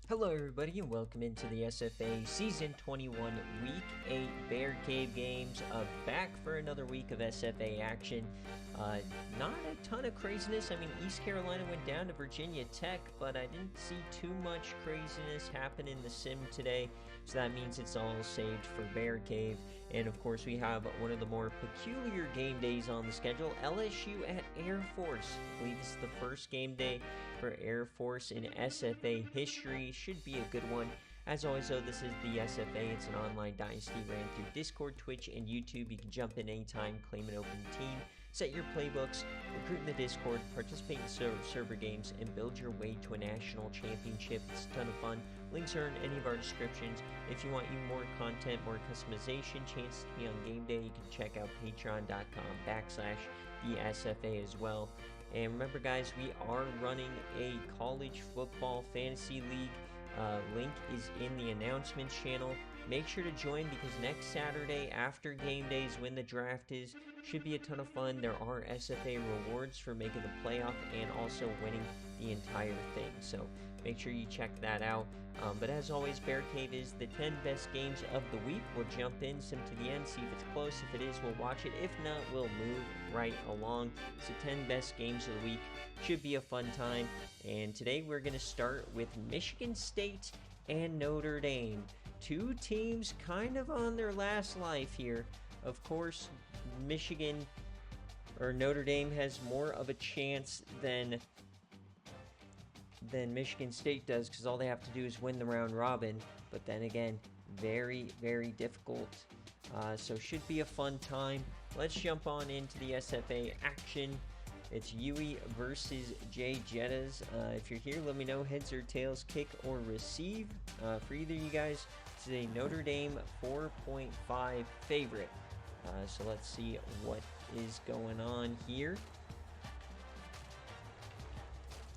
Hello everybody and welcome into the SFA Season 21 Week 8 Bear Cave games. Back for another week of SFA action. Not a ton of craziness. I mean, East Carolina went down to Virginia Tech, but I didn't see too much craziness happen in the sim today. So that means it's all saved for Bear Cave. And of course we have one of the more peculiar game days on the schedule, LSU at Air Force. I believe this is the first game day for Air Force in SFA history. Should be a good one. As always though, this is the SFA. It's an online dynasty ran through Discord, Twitch, and YouTube. You can jump in anytime, claim an open team, set your playbooks, recruit in the Discord, participate in server games, and build your way to a national championship. It's a ton of fun. Links are in any of our descriptions. If you want more content, more customization, chances to be on game day, you can check out patreon.com/the SFA as well. And remember guys, we are running a college football fantasy league. Link is in the announcements channel. Make sure to join because next Saturday after game days when the draft is, should be a ton of fun. There are SFA rewards for making the playoff and also winning the entire thing. So make sure you check that out. But as always, BearCave is the 10 best games of the week. We'll jump in some to the end, see if it's close. If it is, we'll watch it. If not, we'll move right along. So 10 best games of the week. Should be a fun time. And today we're going to start with Michigan State and Notre Dame. Two teams kind of on their last life here. Of course, Notre Dame has more of a chance than Michigan State does because all they have to do is win the round robin. But then again, very, very difficult. So should be a fun time. Let's jump on into the SFA action. It's Yui versus Jay Jettas. If you're here, let me know heads or tails, kick or receive. For either of you guys, this is a Notre Dame 4.5 favorite. So let's see what is going on here.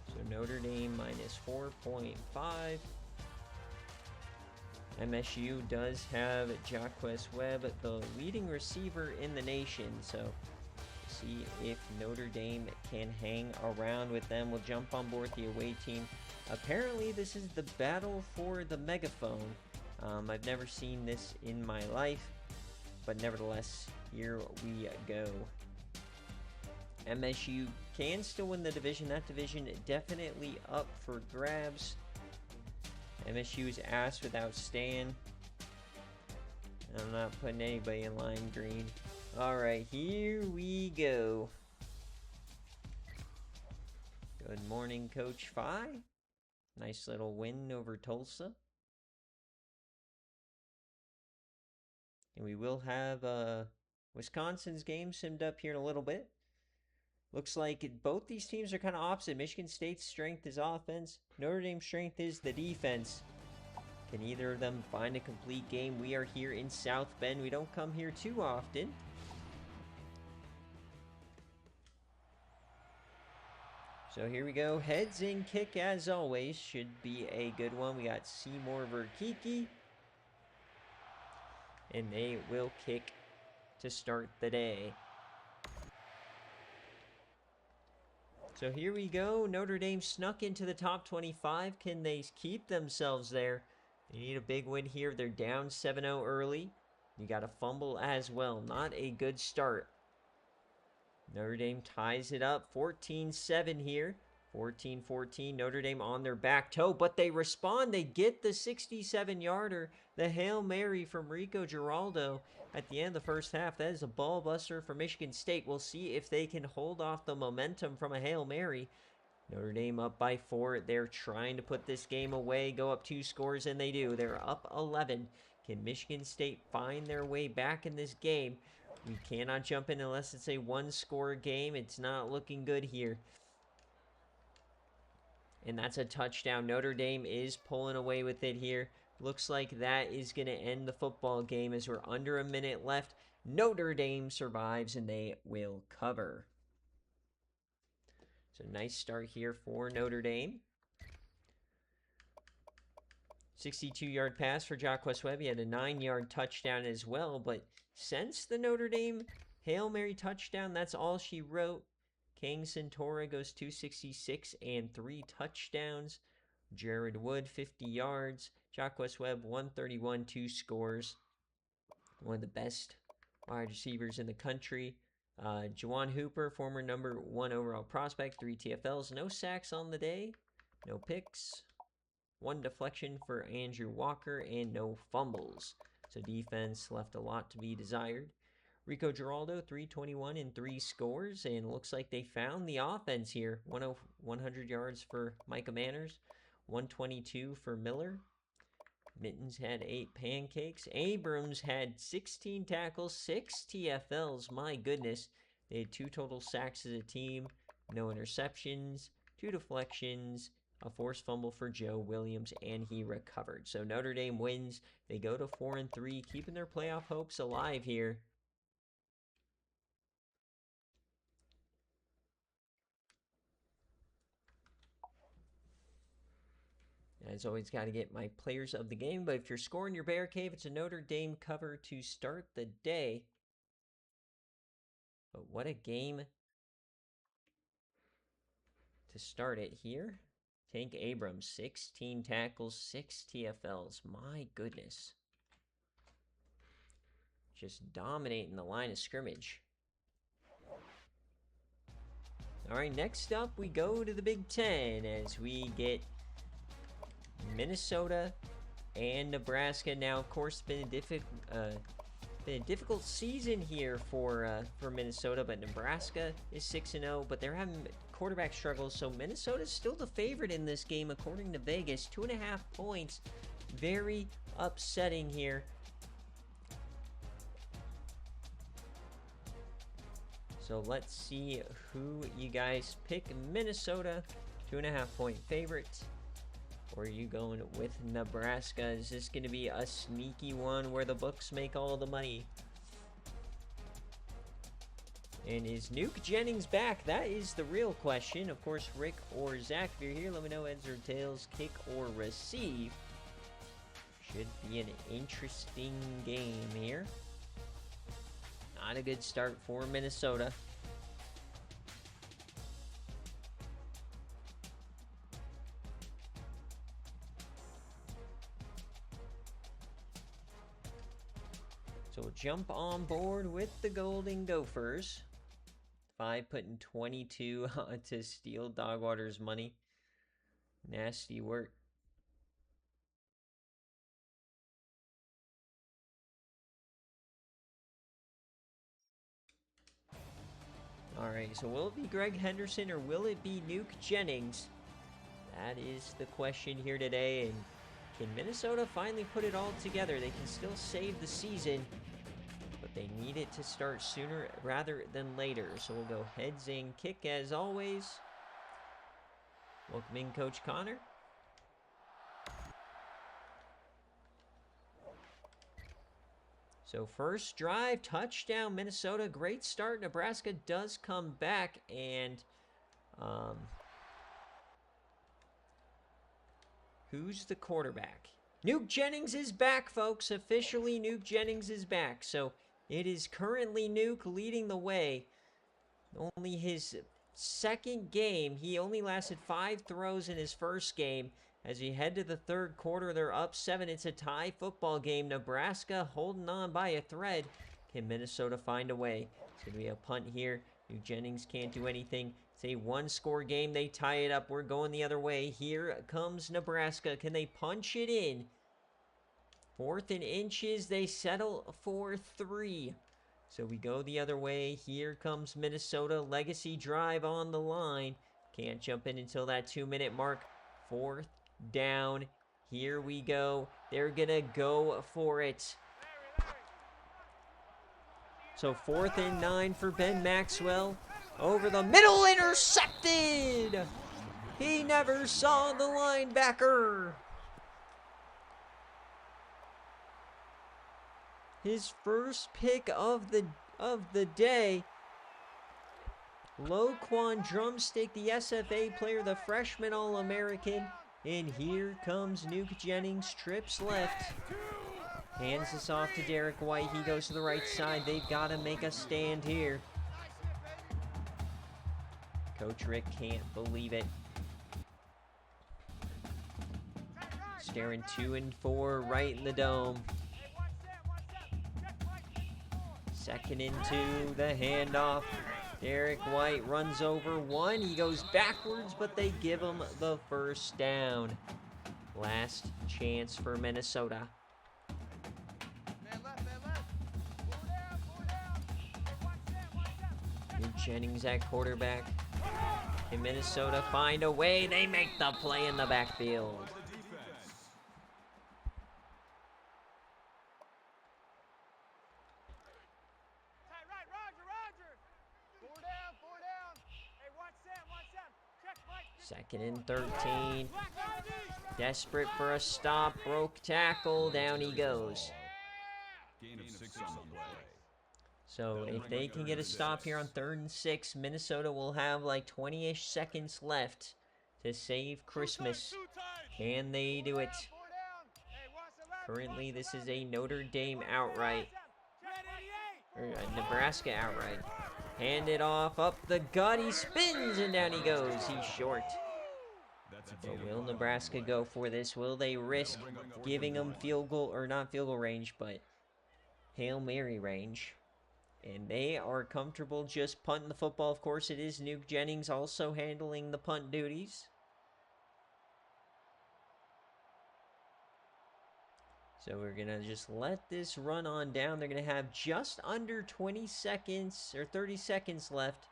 So Notre Dame minus 4.5. MSU does have Jacquez Webb, the leading receiver in the nation. So see if Notre Dame can hang around with them. We'll jump on board the away team. Apparently this is the battle for the megaphone. I've never seen this in my life, but nevertheless, here we go. MSU can still win the division. That division definitely up for grabs. MSU's ass without Stan. I'm not putting anybody in lime green. Alright, here we go. Good morning, Coach Phi. Nice little win over Tulsa. And we will have Wisconsin's game simmed up here in a little bit. Looks like both these teams are kind of opposite. Michigan State's strength is offense. Notre Dame's strength is the defense. Can either of them find a complete game? We are here in South Bend. We don't come here too often. So here we go. Heads in kick as always. Should be a good one. We got Seymour Verkiki. And they will kick to start the day. So here we go. Notre Dame snuck into the top 25. Can they keep themselves there? They need a big win here. They're down 7-0 early. You got a fumble as well. Not a good start. Notre Dame ties it up. 14-7 here. 14-14. Notre Dame on their back toe, but they respond. They get the 67-yarder. The Hail Mary from Rico Giraldo at the end of the first half. That is a ball buster for Michigan State. We'll see if they can hold off the momentum from a Hail Mary. Notre Dame up by 4. They're trying to put this game away, go up 2 scores, and they do. They're up 11. Can Michigan State find their way back in this game? We cannot jump in unless it's a 1-score game. It's not looking good here. And that's a touchdown. Notre Dame is pulling away with it here. Looks like that is going to end the football game as we're under a minute left. Notre Dame survives and they will cover. So nice start here for Notre Dame. 62-yard pass for Jacquez Webb. He had a 9-yard touchdown as well. But since the Notre Dame Hail Mary touchdown, that's all she wrote. King Centora goes 266 and 3 touchdowns. Jared Wood, 50 yards. Jacquez Webb, 131, 2 scores. One of the best wide receivers in the country. Juwan Hooper, former number 1 overall prospect, 3 TFLs. No sacks on the day. No picks. 1 deflection for Andrew Walker, and no fumbles. So defense left a lot to be desired. Rico Giraldo, 321 and 3 scores, and looks like they found the offense here. 100 yards for Micah Manners, 122 for Miller. Mittens had 8 pancakes. Abrams had 16 tackles, 6 TFLs. My goodness. They had 2 total sacks as a team, no interceptions, 2 deflections, a forced fumble for Joe Williams, and he recovered. So Notre Dame wins. They go to 4-3, keeping their playoff hopes alive here. As always, got to get my players of the game. But if you're scoring your BearCave, it's a Notre Dame cover to start the day. But what a game to start it here. Tank Abrams, 16 tackles, 6 TFLs. My goodness. Just dominating the line of scrimmage. All right, next up we go to the Big Ten as we get Minnesota and Nebraska. Now, of course, it's been a difficult season here for Minnesota, but Nebraska is 6-0, but they're having quarterback struggles, so Minnesota's still the favorite in this game according to Vegas. 2.5 points. Very upsetting here. So let's see who you guys pick. Minnesota, 2.5 point favorite. Or are you going with Nebraska? Is this going to be a sneaky one where the books make all the money? And is Nuke Jennings back? That is the real question. Of course, Rick or Zach, if you're here, let me know heads or tails, kick or receive. Should be an interesting game here. Not a good start for Minnesota. So we'll jump on board with the Golden Gophers. 5 putting 22 to steal Dogwater's money. Nasty work. Alright, so will it be Greg Henderson or will it be Nuke Jennings? That is the question here today. And can Minnesota finally put it all together? They can still save the season, but they need it to start sooner rather than later. So we'll go heads and kick as always. Welcome in, Coach Connor. So first drive, touchdown, Minnesota. Great start. Nebraska does come back, and who's the quarterback? Nuke Jennings is back, folks. Officially, Nuke Jennings is back. So it is currently Nuke leading the way. Only his second game. He only lasted 5 throws in his first game. As we head to the third quarter, they're up 7. It's a tie football game. Nebraska holding on by a thread. Can Minnesota find a way? It's going to be a punt here. Nuke Jennings can't do anything. It's a 1-score game. They tie it up. We're going the other way. Here comes Nebraska. Can they punch it in? 4th and inches. They settle for 3. So we go the other way. Here comes Minnesota. Legacy drive on the line. Can't jump in until that 2-minute mark. 4th down. Here we go. They're going to go for it. So 4th and 9 for Ben Maxwell. Over the middle, intercepted. He never saw the linebacker. His first pick of the day. Loquan Drumstick, the SFA player, the freshman All-American. And here comes Nuke Jennings, trips left. Hands this off to Derek White. He goes to the right side. They've got to make a stand here. Coach Rick can't believe it. staring 2 and 4 right in the dome. 2nd and 2, the handoff. Derek White runs over 1. He goes backwards, but they give him the first down. Last chance for Minnesota. Jennings at quarterback. Can Minnesota find a way? They make the play in the backfield. Second and 13. Desperate for a stop. Broke tackle. Down he goes. Gain of 6 on the play. So if they can get a stop here on 3rd and 6, Minnesota will have like 20-ish seconds left to save Christmas. Can they do it? Currently, this is a Notre Dame outright. Or a Nebraska outright. Hand it off, up the gut, he spins, and down he goes. He's short. So will Nebraska go for this? Will they risk giving them field goal, or not field goal range, but Hail Mary range? And they are comfortable just punting the football. Of course, it is Nuke Jennings also handling the punt duties. So we're going to just let this run on down. They're going to have just under 20 seconds or 30 seconds left.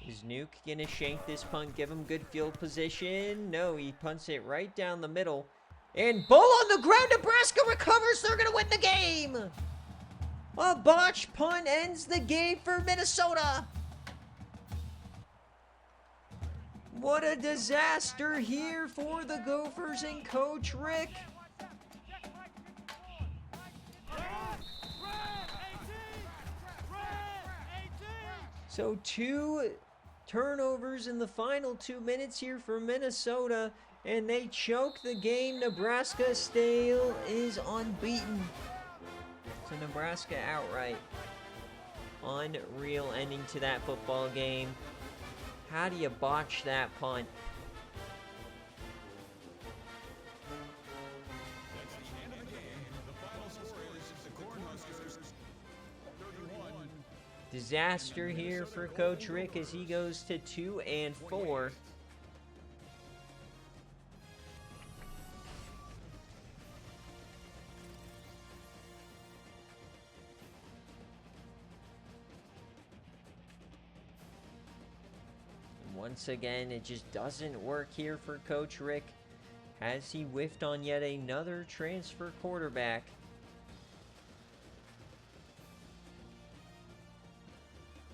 Is Nuke going to shank this punt, give him good field position? No, he punts it right down the middle. And Bull on the ground, Nebraska recovers, they're going to win the game! A botch punt ends the game for Minnesota! What a disaster here for the Gophers and Coach Rick! So 2 turnovers in the final 2 minutes here for Minnesota, and they choke the game. Nebraska still is unbeaten. So Nebraska outright. Unreal ending to that football game. How do you botch that punt? Disaster here for Coach Rick as he goes to 2 and 4. Once again, it just doesn't work here for Coach Rick. Has he whiffed on yet another transfer quarterback?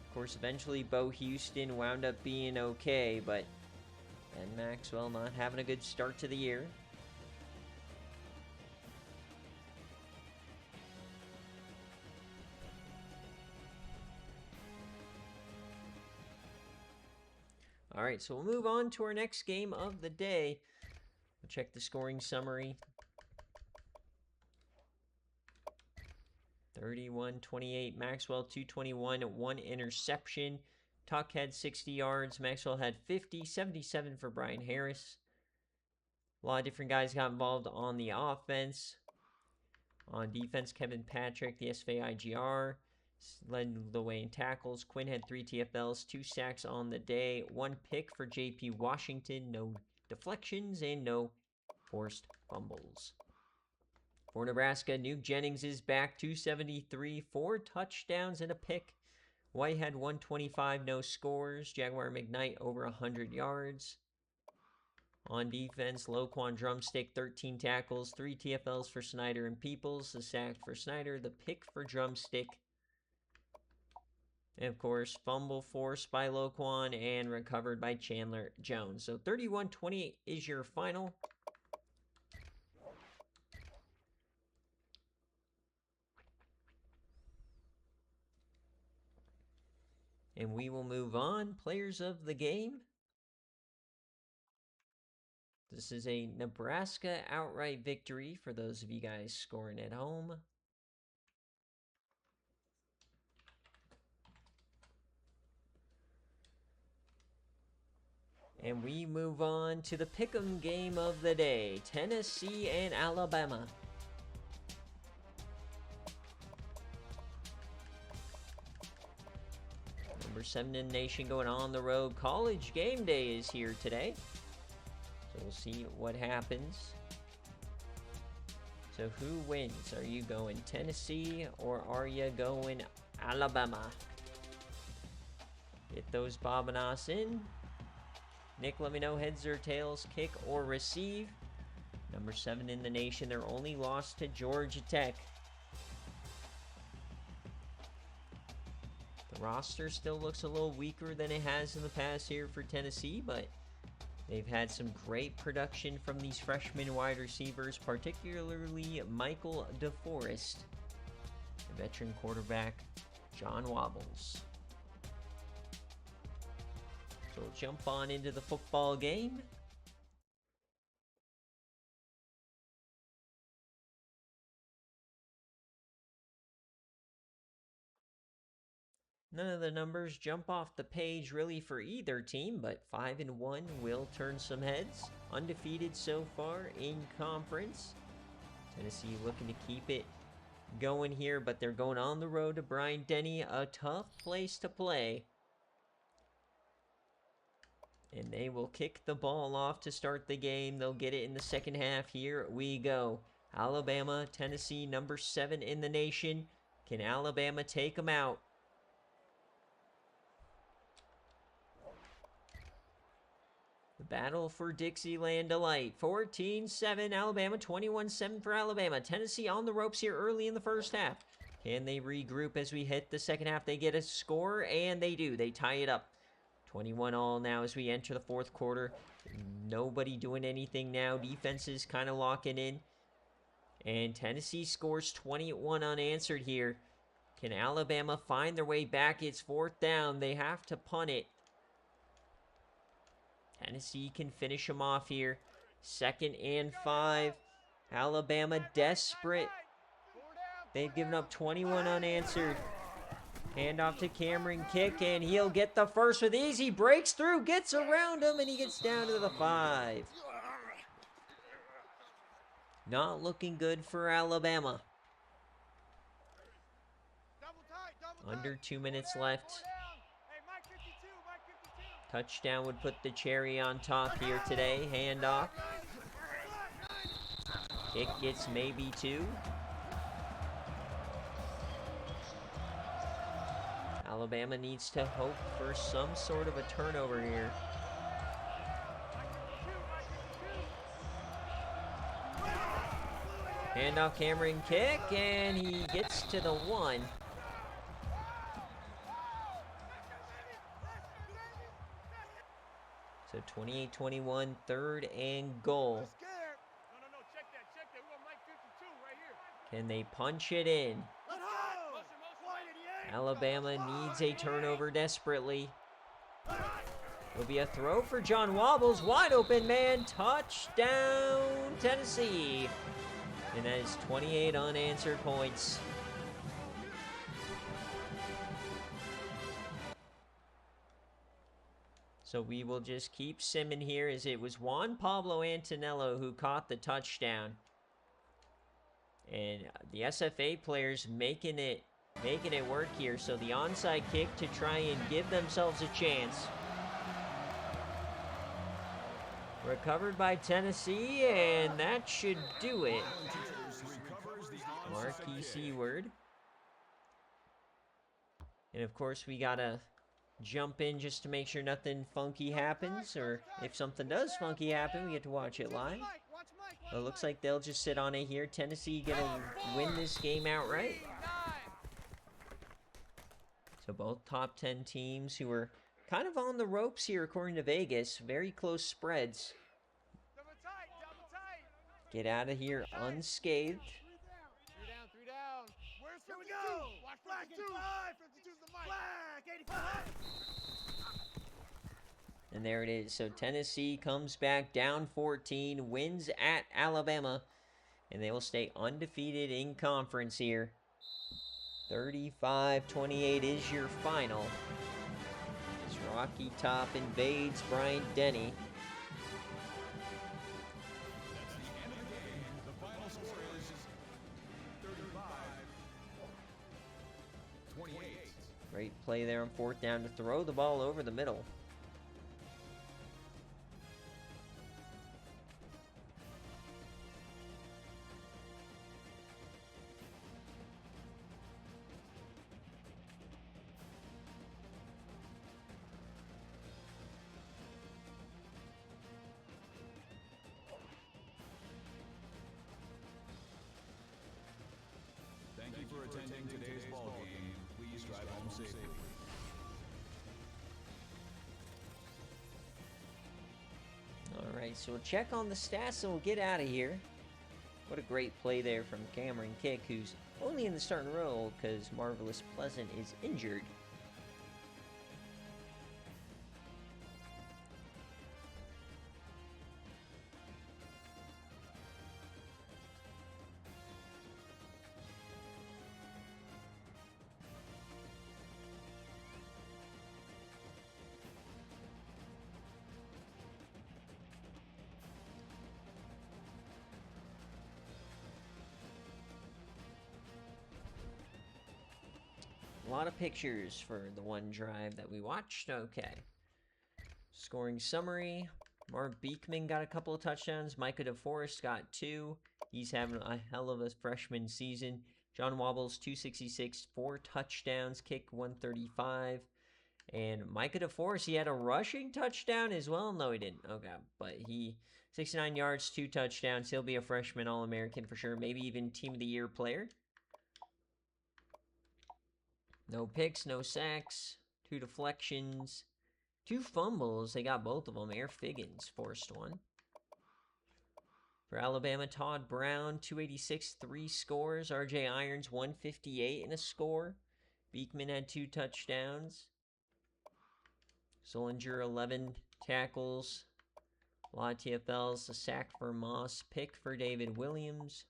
Of course, eventually Bo Houston wound up being okay, but Ben Maxwell not having a good start to the year. All right, so we'll move on to our next game of the day. We'll check the scoring summary. 31-28, Maxwell 221, 1 interception. Tuck had 60 yards, Maxwell had 50, 77 for Brian Harris. A lot of different guys got involved on the offense. On defense, Kevin Patrick, the SFA IGR, led the way in tackles. Quinn had 3 TFLs, 2 sacks on the day, 1 pick for JP Washington, no deflections, and no forced fumbles. For Nebraska, Nuke Jennings is back, 273, 4 touchdowns and a pick. White had 125, no scores. Jaguar McKnight over 100 yards. On defense, Loquan Drumstick, 13 tackles, 3 TFLs for Snyder and Peoples, the sack for Snyder, the pick for Drumstick. And of course, fumble forced by Loquan and recovered by Chandler Jones. So 31-28 is your final. And we will move on. Players of the game. This is a Nebraska outright victory for those of you guys scoring at home. And we move on to the pick'em game of the day, Tennessee and Alabama. Number 7 in the nation going on the road. College game day is here today. So we'll see what happens. So who wins? Are you going Tennessee or are you going Alabama? Get those Bobinas in. Nick, let me know heads or tails, kick or receive. Number 7 in the nation. They're only lost to Georgia Tech. The roster still looks a little weaker than it has in the past here for Tennessee, but they've had some great production from these freshman wide receivers, particularly Michael DeForest, the veteran quarterback, John Wobbles. So we'll jump on into the football game. None of the numbers jump off the page really for either team, but 5-1 will turn some heads. Undefeated so far in conference. Tennessee looking to keep it going here, but they're going on the road to Bryant-Denny, a tough place to play. And they will kick the ball off to start the game. They'll get it in the second half. Here we go. Alabama, Tennessee, number 7 in the nation. Can Alabama take them out? The battle for Dixieland Delight. 14-7 Alabama, 21-7 for Alabama. Tennessee on the ropes here early in the first half. Can they regroup as we hit the second half? They get a score, and they do. They tie it up. 21-all now as we enter the fourth quarter. Nobody doing anything now. Defenses kind of locking in. And Tennessee scores 21 unanswered here. Can Alabama find their way back? It's fourth down. They have to punt it. Tennessee can finish them off here. 2nd and 5. Alabama desperate. They've given up 21 unanswered. Handoff to Cameron, kick, and he'll get the first with ease. He breaks through, gets around him, and he gets down to the 5. Not looking good for Alabama. Under 2 minutes left. Touchdown would put the cherry on top here today. Handoff. Kick gets maybe 2. Alabama needs to hope for some sort of a turnover here. Handoff, Cameron, kick, and he gets to the 1. So 28-21, 3rd and goal. Can they punch it in? Alabama needs a turnover desperately. It'll be a throw for John Wobbles. Wide open man. Touchdown, Tennessee. And that is 28 unanswered points. So we will just keep simming here as it was Juan Pablo Antonello who caught the touchdown. And the SFA players making it work here. So the onside kick to try and give themselves a chance. Recovered by Tennessee, and that should do it. Marquis Seward. And of course we gotta jump in just to make sure nothing funky happens, or if something does funky happen, we get to watch it live. Well, it looks like they'll just sit on it here. Tennessee gonna win this game outright. So both top 10 teams who are kind of on the ropes here according to Vegas. Very close spreads. Get out of here unscathed. 3 down. Where's 52? Watch flag 2. 52's the mic. Flag 85. And there it is. So Tennessee comes back down 14, wins at Alabama, and they will stay undefeated in conference here. 35-28 is your final. As Rocky Top invades Bryant Denny. That's the end of the game. The final score is 35-28. Great play there on 4th down to throw the ball over the middle. Thank you for attending today's ball game. Please drive home safely. Alright, so we'll check on the stats and we'll get out of here. What a great play there from Cameron Kick, who's only in the starting role because Marvelous Pleasant is injured. A lot of pictures for the one drive that we watched. Okay. Scoring summary. Mark Beekman got a couple of touchdowns. Micah DeForest got 2. He's having a hell of a freshman season. John Wobbles, 266, 4 touchdowns, kick 135. And Micah DeForest, he had a rushing touchdown as well. No, he didn't. Okay. But he, 69 yards, 2 touchdowns. He'll be a freshman All-American for sure. Maybe even Team of the Year player. No picks, no sacks, 2 deflections, 2 fumbles. They got both of them. Air Figgins forced one. For Alabama, Todd Brown, 286, 3 scores. RJ Irons, 158 and a score. Beekman had 2 touchdowns. Solinger, 11 tackles. A lot of TFLs. A sack for Moss. Pick for David Williams.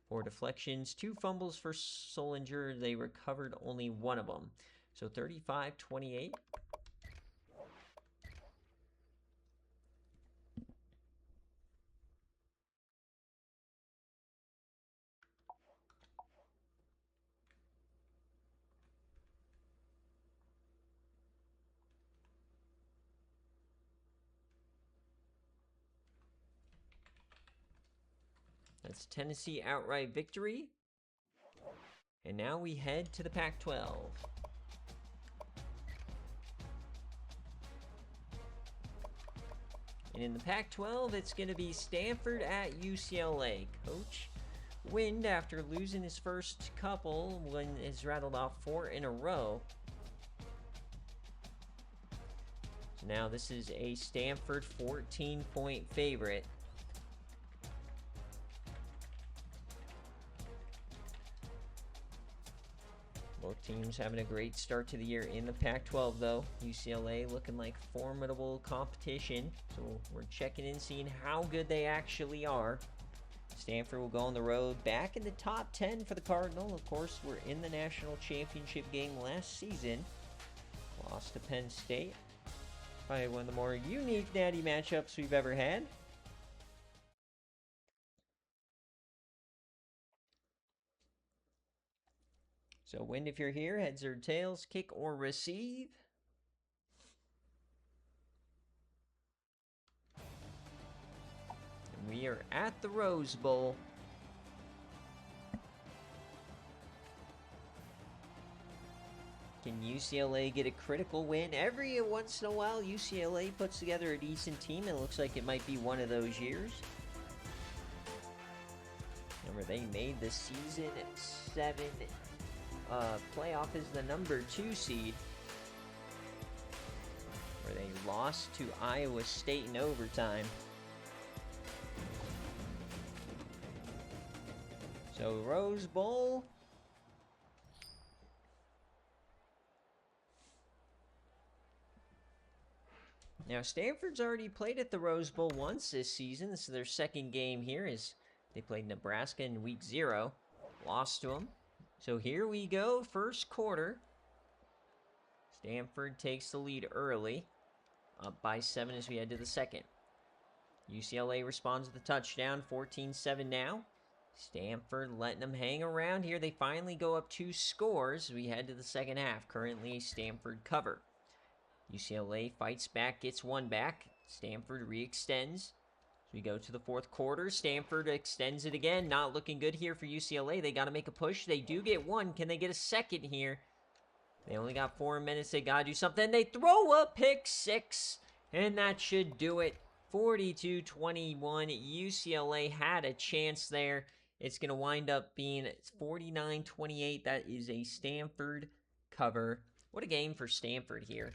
4 deflections, 2 fumbles for Solinger. They recovered only 1 of them. So 35-28. That's Tennessee outright victory. And now we head to the Pac-12. And in the Pac-12, it's going to be Stanford at UCLA. Coach Wind, after losing his first couple, has rattled off 4 in a row. So now this is a Stanford 14-point favorite. Both teams having a great start to the year in the Pac-12, though. UCLA looking like formidable competition. So we're checking in, seeing how good they actually are. Stanford will go on the road back in the top 10 for the Cardinal. Of course, we're in the national championship game last season. Lost to Penn State. Probably one of the more unique natty matchups we've ever had. So, Wind, if you're here, heads or tails, kick or receive. And we are at the Rose Bowl. Can UCLA get a critical win? Every once in a while, UCLA puts together a decent team. It looks like it might be one of those years. Remember, they made the season 7 playoff is the number 2 seed, where they lost to Iowa State in overtime. So Rose Bowl. Now Stanford's already played at the Rose Bowl once this season. This is their second game here, as they played Nebraska in week 0. Lost to them. So here we go, first quarter. Stanford takes the lead early, up by 7 as we head to the second. UCLA responds with a touchdown, 14-7 now. Stanford letting them hang around here. They finally go up 2 scores as we head to the second half. Currently a Stanford cover. UCLA fights back, gets one back. Stanford re-extends. As we go to the fourth quarter, Stanford extends it again. Not looking good here for UCLA. They got to make a push. They do get one. Can they get a second here? They only got 4 minutes. They got to do something. They throw a pick 6, and that should do it. 42-21. UCLA had a chance there. It's going to wind up being 49-28. That is a Stanford cover. What a game for Stanford here.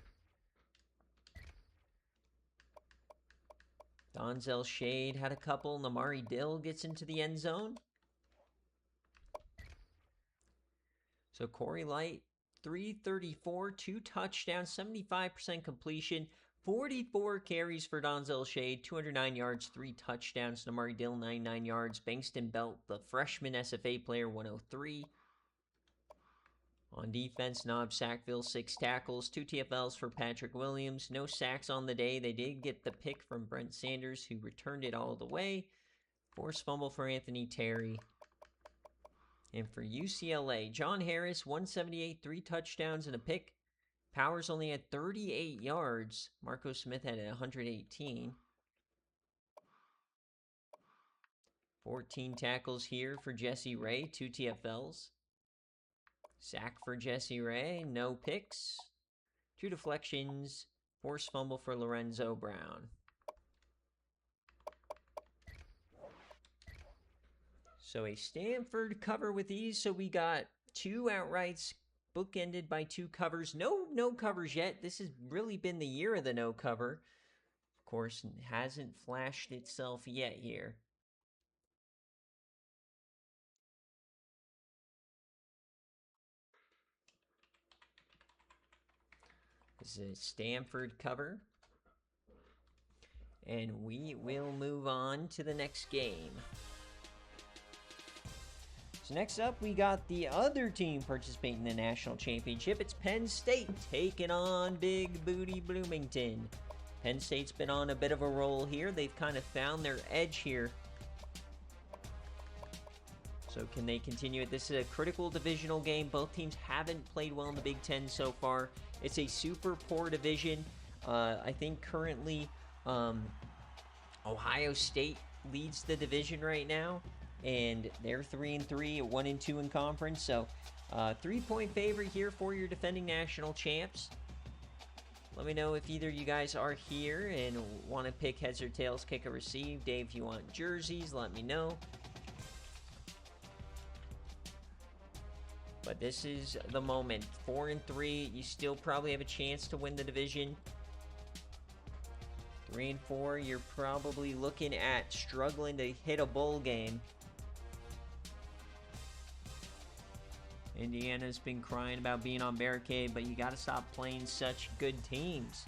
Donzel Shade had a couple. Namari Dill gets into the end zone. So Corey Light, 334, 2 touchdowns, 75% completion, 44 carries for Donzel Shade, 209 yards, 3 touchdowns. Namari Dill, 99 yards. Bankston Belt, the freshman SFA player, 103. On defense, Nob Sackville, 6 tackles, 2 TFLs for Patrick Williams. No sacks on the day. They did get the pick from Brent Sanders, who returned it all the way. Forced fumble for Anthony Terry. And for UCLA, John Harris, 178, 3 touchdowns and a pick. Powers only had 38 yards. Marco Smith had 118. 14 tackles here for Jesse Ray, 2 TFLs. Sack for Jesse Ray, no picks. 2 deflections, forced fumble for Lorenzo Brown. So a Stanford cover with ease. So we got 2 outrights, bookended by 2 covers. No covers yet. This has really been the year of the no cover. Of course, it hasn't flashed itself yet here. This is a Stanford cover. And we will move on to the next game. So next up, we got the other team participating in the national championship. It's Penn State taking on Big Booty Bloomington. Penn State's been on a bit of a roll here. They've kind of found their edge here. So can they continue it? This is a critical divisional game. Both teams haven't played well in the Big Ten so far. It's a super poor division. I think currently Ohio State leads the division right now. And they're 3-3, 1-2 in conference. So 3-point favorite here for your defending national champs. Let me know if either of you guys are here and want to pick heads or tails, kick or receive. Dave, if you want jerseys, let me know. But this is the moment. 4-3, you still probably have a chance to win the division. 3-4, you're probably looking at struggling to hit a bowl game. Indiana's been crying about being on BearCave, but you got to stop playing such good teams.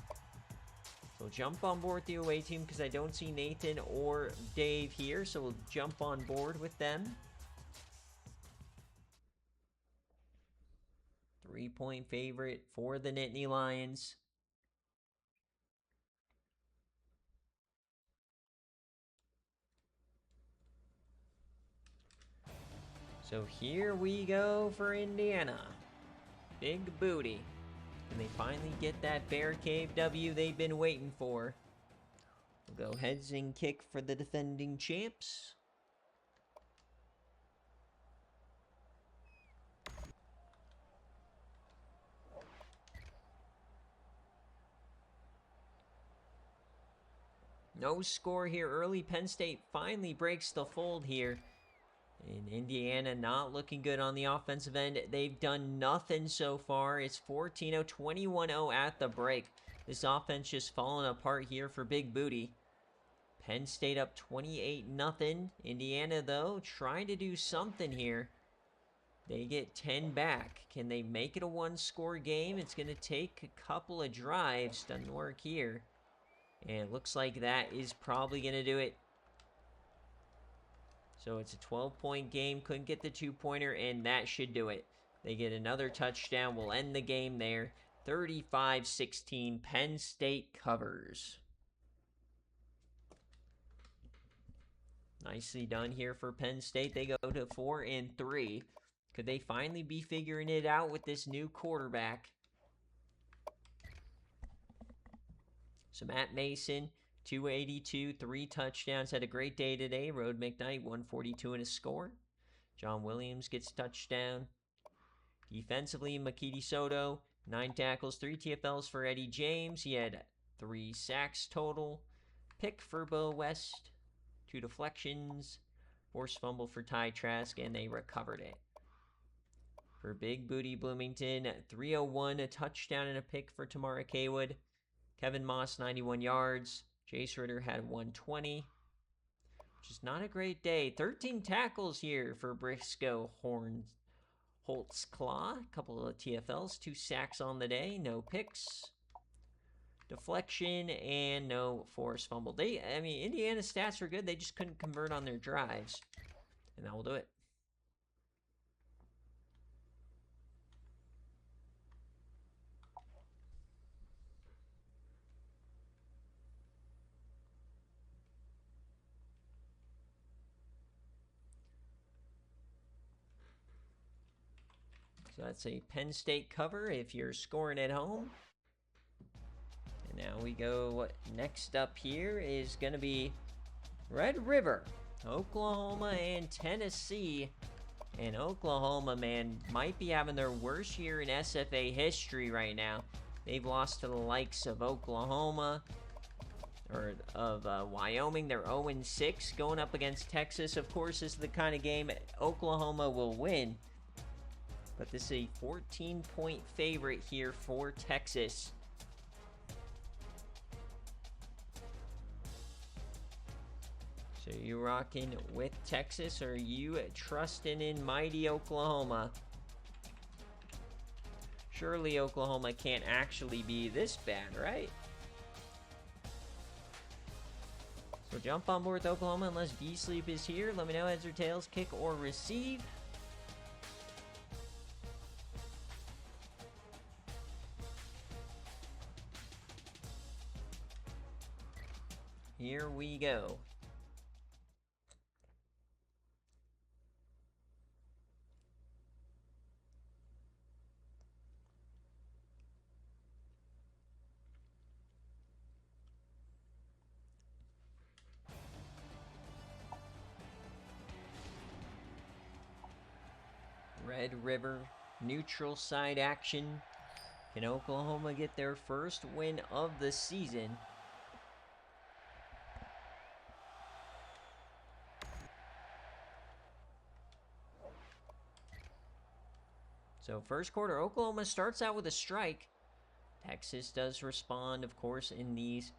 So jump on board the away team because I don't see Nathan or Dave here, so we'll jump on board with them. 3-point favorite for the Nittany Lions. So here we go for Indiana. Big booty. And they finally get that BearCave W they've been waiting for. We'll go heads and kick for the defending champs. No score here early. Penn State finally breaks the fold here. And Indiana not looking good on the offensive end. They've done nothing so far. It's 14-0, 21-0 at the break. This offense just falling apart here for Big Booty. Penn State up 28-0. Indiana, though, trying to do something here. They get 10 back. Can they make it a one-score game? It's going to take a couple of drives. Doesn't work here. And it looks like that is probably going to do it. So it's a 12-point game. Couldn't get the 2-pointer, and that should do it. They get another touchdown. We'll end the game there. 35-16, Penn State covers. Nicely done here for Penn State. They go to 4-3. Could they finally be figuring it out with this new quarterback? So Matt Mason, 282, 3 touchdowns. Had a great day today. Rode McKnight, 142 and a score. John Williams gets touchdown. Defensively, Makiti Soto, 9 tackles, 3 TFLs for Eddie James. He had 3 sacks total. Pick for Bo West. 2 deflections, forced fumble for Ty Trask, and they recovered it. For Big Booty Bloomington, 301, a touchdown and a pick for Tamara Kaywood. Kevin Moss, 91 yards. Jace Ritter had 120, which is not a great day. 13 tackles here for Briscoe Holtzclaw. A couple of TFLs, 2 sacks on the day, no picks. Deflection and no forced fumble. Indiana's stats were good. They just couldn't convert on their drives. And that will do it. So that's a Penn State cover if you're scoring at home. Now we go, next up here is going to be Red River, Oklahoma and Tennessee. And Oklahoma, man, might be having their worst year in SFA history right now. They've lost to the likes of Oklahoma, or of Wyoming. They're 0-6 going up against Texas. Of course, this is the kind of game Oklahoma will win. But this is a 14-point favorite here for Texas. So you rocking with Texas, or are you trusting in mighty Oklahoma? Surely Oklahoma can't actually be this bad, right? So jump on board with Oklahoma unless D-Sleep is here. Let me know, heads or tails, kick or receive. Here we go. Red River, neutral side action. Can Oklahoma get their first win of the season? So first quarter, Oklahoma starts out with a strike. Texas does respond, of course, in these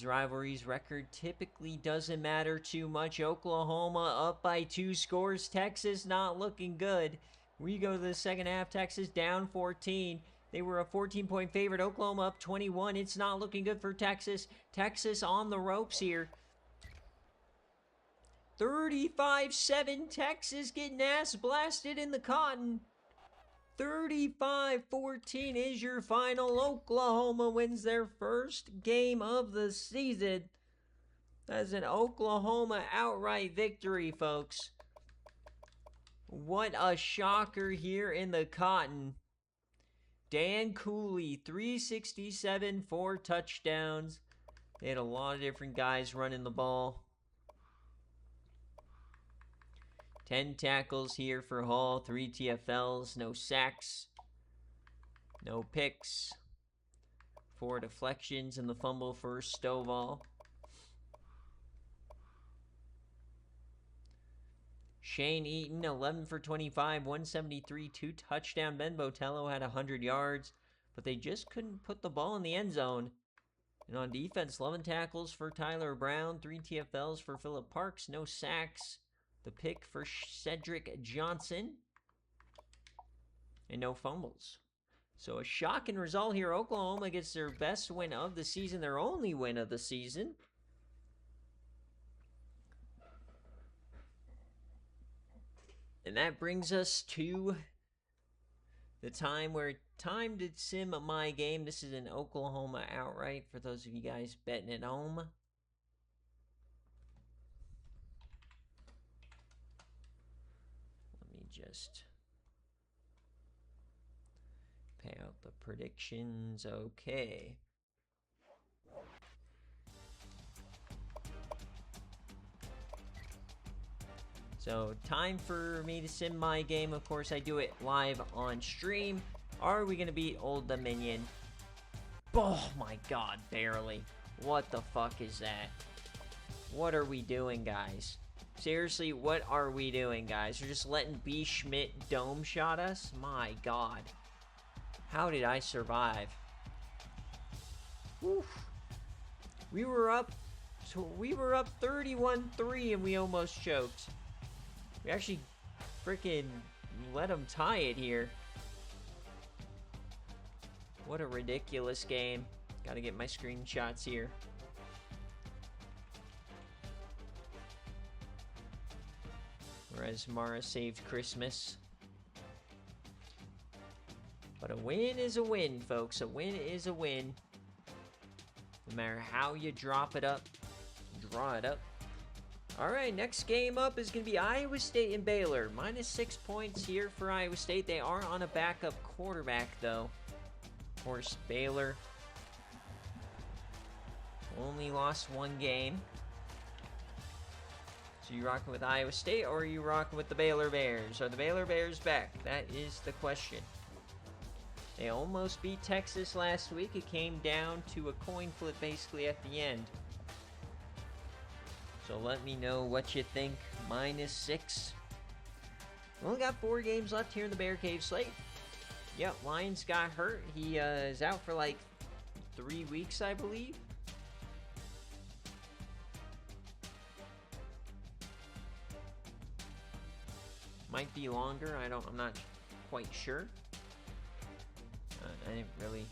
rivalries. Record typically doesn't matter too much. Oklahoma up by 2 scores. Texas not looking good. We go to the second half. Texas down 14. They were a 14-point favorite. Oklahoma up 21. It's not looking good for Texas. Texas on the ropes here. 35-7. Texas getting ass blasted in the cotton. 35-14 is your final. Oklahoma wins their first game of the season. That's an Oklahoma outright victory, folks. What a shocker here in the cotton. Dan Cooley, 367, 4 touchdowns. They had a lot of different guys running the ball. 10 tackles here for Hall, 3 TFLs, no sacks, no picks, 4 deflections, and the fumble for Stovall. Shane Eaton, 11 for 25, 173, 2 touchdown. Ben Botello had 100 yards, but they just couldn't put the ball in the end zone. And on defense, 11 tackles for Tyler Brown, 3 TFLs for Phillip Parks, no sacks. The pick for Cedric Johnson. And no fumbles. So a shocking result here. Oklahoma gets their best win of the season. Their only win of the season. And that brings us to the time where time to sim my game. This is an Oklahoma outright for those of you guys betting at home. Let me just pay out the predictions. Okay. So, time for me to sim my game. Of course, I do it live on stream. Are we going to beat Old Dominion? Oh my god, barely. What the fuck is that? What are we doing, guys? Seriously, what are we doing, guys? We're just letting B. Schmidt dome shot us? My god. How did I survive? Oof. We were up 31-3 and we almost choked. We actually freaking let them tie it here. What a ridiculous game. Gotta get my screenshots here. Whereas Mara saved Christmas. But a win is a win, folks. A win is a win. No matter how you drop it up, draw it up. Alright, next game up is going to be Iowa State and Baylor. -6 points here for Iowa State. They are on a backup quarterback, though. Of course, Baylor only lost one game. So you rocking with Iowa State, or are you rocking with the Baylor Bears? Are the Baylor Bears back? That is the question. They almost beat Texas last week. It came down to a coin flip basically at the end. So let me know what you think. -6. We only got 4 games left here in the BearCave slate. Yep, Lyons got hurt. He is out for like 3 weeks, I believe. Might be longer. I'm not quite sure. I didn't really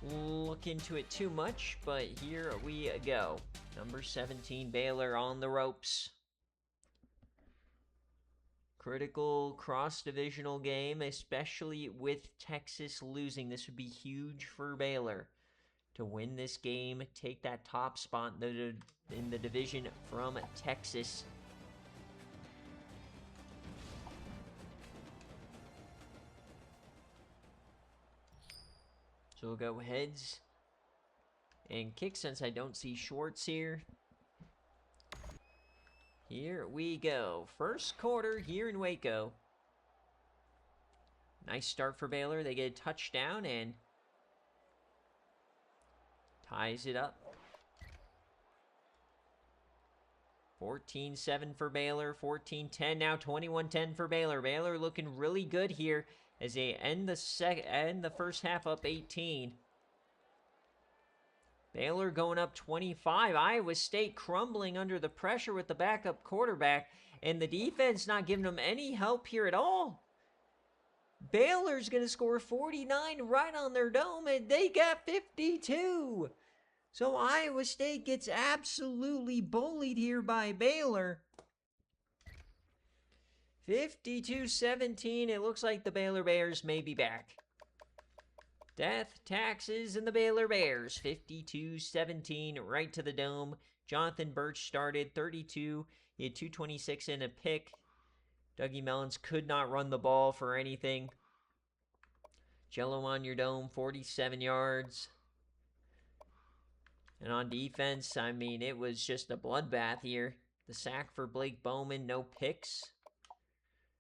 look into it too much, but here we go. Number 17, Baylor on the ropes. Critical cross-divisional game, especially with Texas losing. This would be huge for Baylor to win this game, take that top spot in the division from Texas. So we'll go heads and kick since I don't see shorts here. Here we go. First quarter here in Waco. Nice start for Baylor. They get a touchdown and ties it up. 14-7 for Baylor. 14-10 now. 21-10 for Baylor. Baylor looking really good here as they end the first half up 18. Baylor going up 25. Iowa State crumbling under the pressure with the backup quarterback, and the defense not giving them any help here at all. Baylor's going to score 49 right on their dome, and they got 52. So Iowa State gets absolutely bullied here by Baylor. 52-17. It looks like the Baylor Bears may be back. Death, taxes, and the Baylor Bears. 52-17, right to the dome. Jonathan Birch started 32. He had 226 and a pick. Dougie Mellons could not run the ball for anything. Jello on your dome, 47 yards. And on defense, I mean, it was just a bloodbath here. The sack for Blake Bowman, no picks.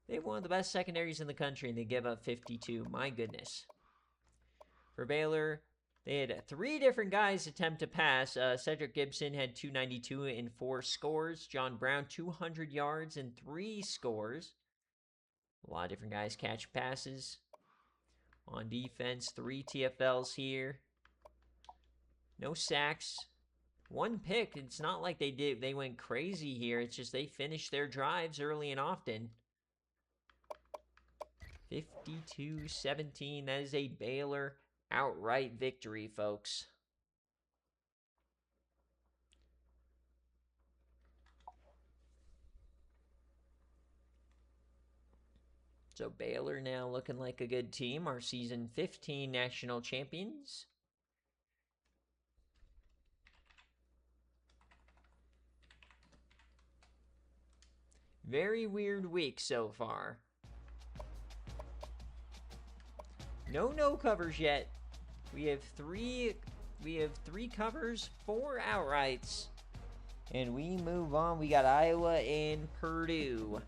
They have one of the best secondaries in the country, and they give up 52. My goodness. For Baylor, they had 3 different guys attempt to pass. Cedric Gibson had 292 and 4 scores. John Brown, 200 yards and 3 scores. A lot of different guys catch passes. On defense, 3 TFLs here. No sacks. 1 pick. It's not like they went crazy here. It's just they finished their drives early and often. 52-17. That is a Baylor outright victory, folks. So Baylor now looking like a good team, our season 15 national champions. Very weird week so far. No covers yet. We have three covers, 4 outrights. And we move on. We got Iowa and Purdue.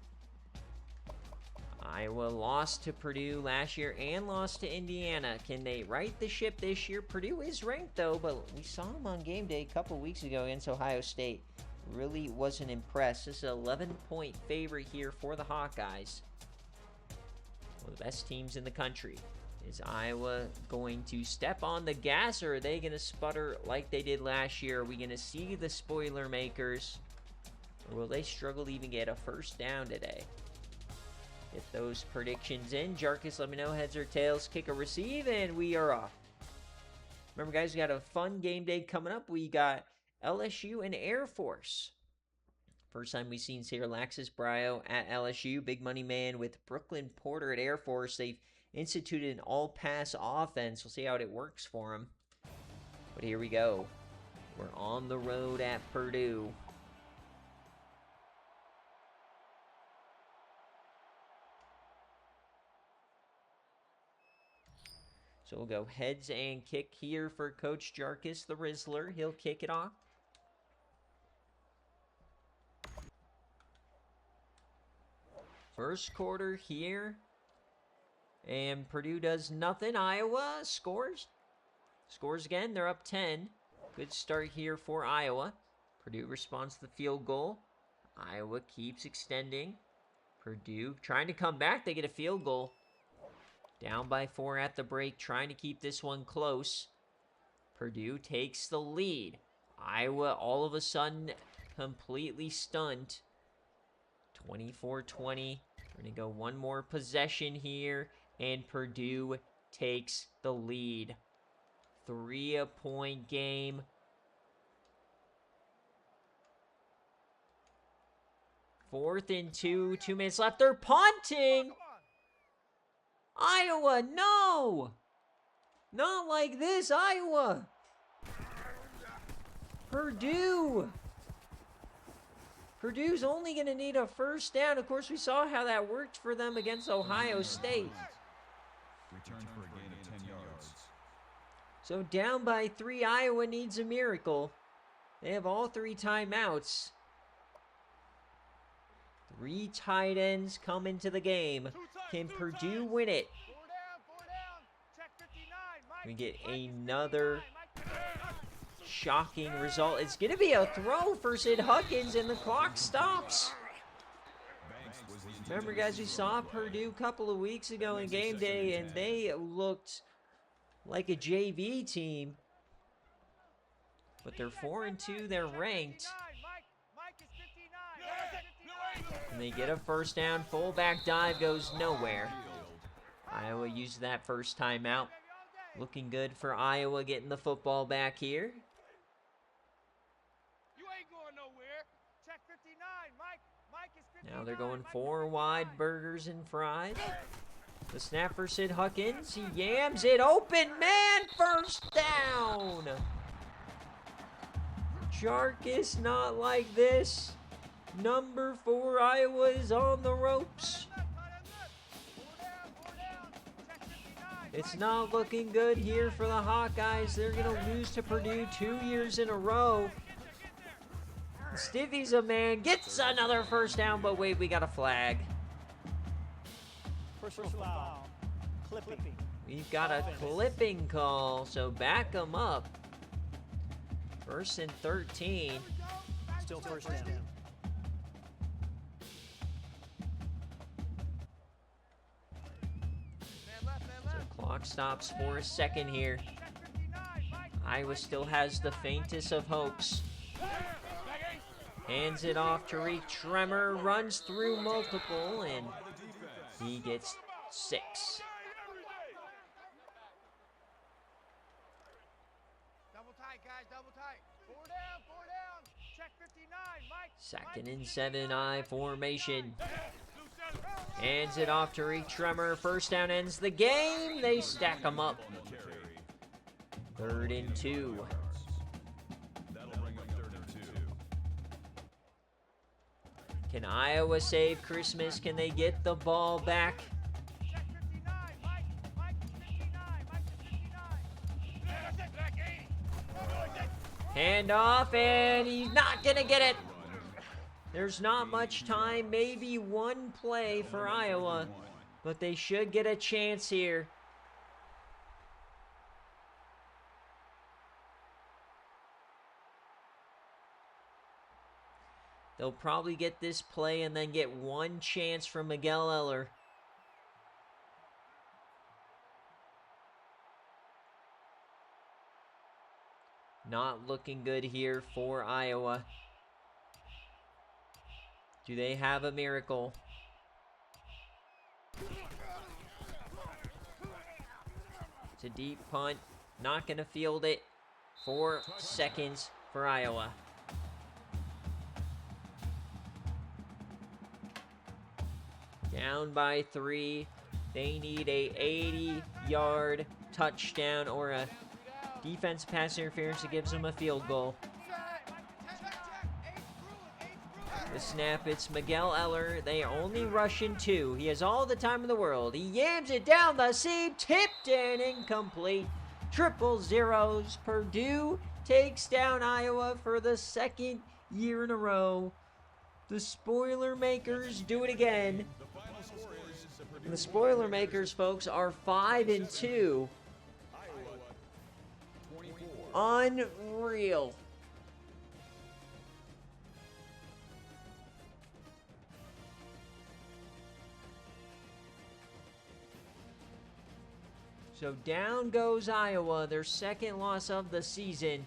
Iowa lost to Purdue last year and lost to Indiana. Can they right the ship this year? Purdue is ranked though, but we saw them on game day a couple weeks ago against Ohio State. Really wasn't impressed. This is an 11-point favorite here for the Hawkeyes. One of the best teams in the country. Is Iowa going to step on the gas, or are they going to sputter like they did last year? Are we going to see the spoiler makers, or will they struggle to even get a first down today? Get those predictions in. Jarkus, let me know. Heads or tails, kick or receive, and we are off. Remember, guys, we got a fun game day coming up. We got LSU and Air Force. First time we've seen Sir Laxus Brio at LSU. Big money man with Brooklyn Porter at Air Force. They've instituted an all-pass offense. We'll see how it works for them. But here we go. We're on the road at Purdue. So we'll go heads and kick here for Coach Jarkus, the Rizzler. He'll kick it off. First quarter here. And Purdue does nothing. Iowa scores. Scores again. They're up 10. Good start here for Iowa. Purdue responds to the field goal. Iowa keeps extending. Purdue trying to come back. They get a field goal. Down by 4 at the break. Trying to keep this one close. Purdue takes the lead. Iowa all of a sudden completely stunned. 24-20. We're going to go one more possession here. And Purdue takes the lead. 3-point game. Fourth and 2. 2 minutes left. They're punting. Iowa, no. Not like this, Iowa. Purdue. Purdue's only going to need a first down. Of course, we saw how that worked for them against Ohio State. Return for a gain of 10 yards. So down by 3, Iowa needs a miracle. They have all 3 timeouts. 3 tight ends come into the game. Can Purdue win it? We get another shocking result. It's going to be a throw for Sid Huckins, and the clock stops. Remember, guys, we saw Purdue a couple of weeks ago in game day, and they looked like a JV team. But they're 4-2. They're ranked. And they get a first down. Fullback dive goes nowhere. Iowa used that first timeout. Looking good for Iowa getting the football back here. Now they're going 4 wide, burgers and fries. The snap for Sid Huckins. He yams it open, man. First down. Jarkus not like this. Number 4, Iowa is on the ropes. It's not looking good here for the Hawkeyes. They're going to lose to Purdue 2 years in a row. Stiffy's a man, gets another first down, but wait, we got a flag. Personal foul. Clipping. We've got a clipping call, so back them up. 1st and 13. Still first down. So clock stops for a second here. Iowa still has the faintest of hopes. Hands it off. Tariq Tremor runs through multiple, and he gets 6. Double tight, guys, double tight. 4 down. Check 59, Mike. 2nd and 7, I formation. Hands it off to Reek Tremor. First down ends the game. They stack them up. 3rd and 2. That'll bring up 3rd and 2. Can Iowa save Christmas? Can they get the ball back? Check 59, Mike. Mike to 59. Mike to 59. Hand off, and he's not going to get it. There's not much time, maybe one play for Iowa, but they should get a chance here. They'll probably get this play and then get one chance from Miguel Eller. Not looking good here for Iowa. Do they have a miracle? It's a deep punt. Not going to field it. 4 seconds for Iowa. Down by 3. They need a 80-yard touchdown or a defense pass interference that gives them a field goal. The snap, it's Miguel Eller. They are only rushing 2. He has all the time in the world. He yams it down the seam, tipped and incomplete. 000s. Purdue takes down Iowa for the 2nd year in a row. The spoiler makers do it again. And the spoiler makers, folks, are 5 and 2. Unreal. So down goes Iowa, their 2nd loss of the season.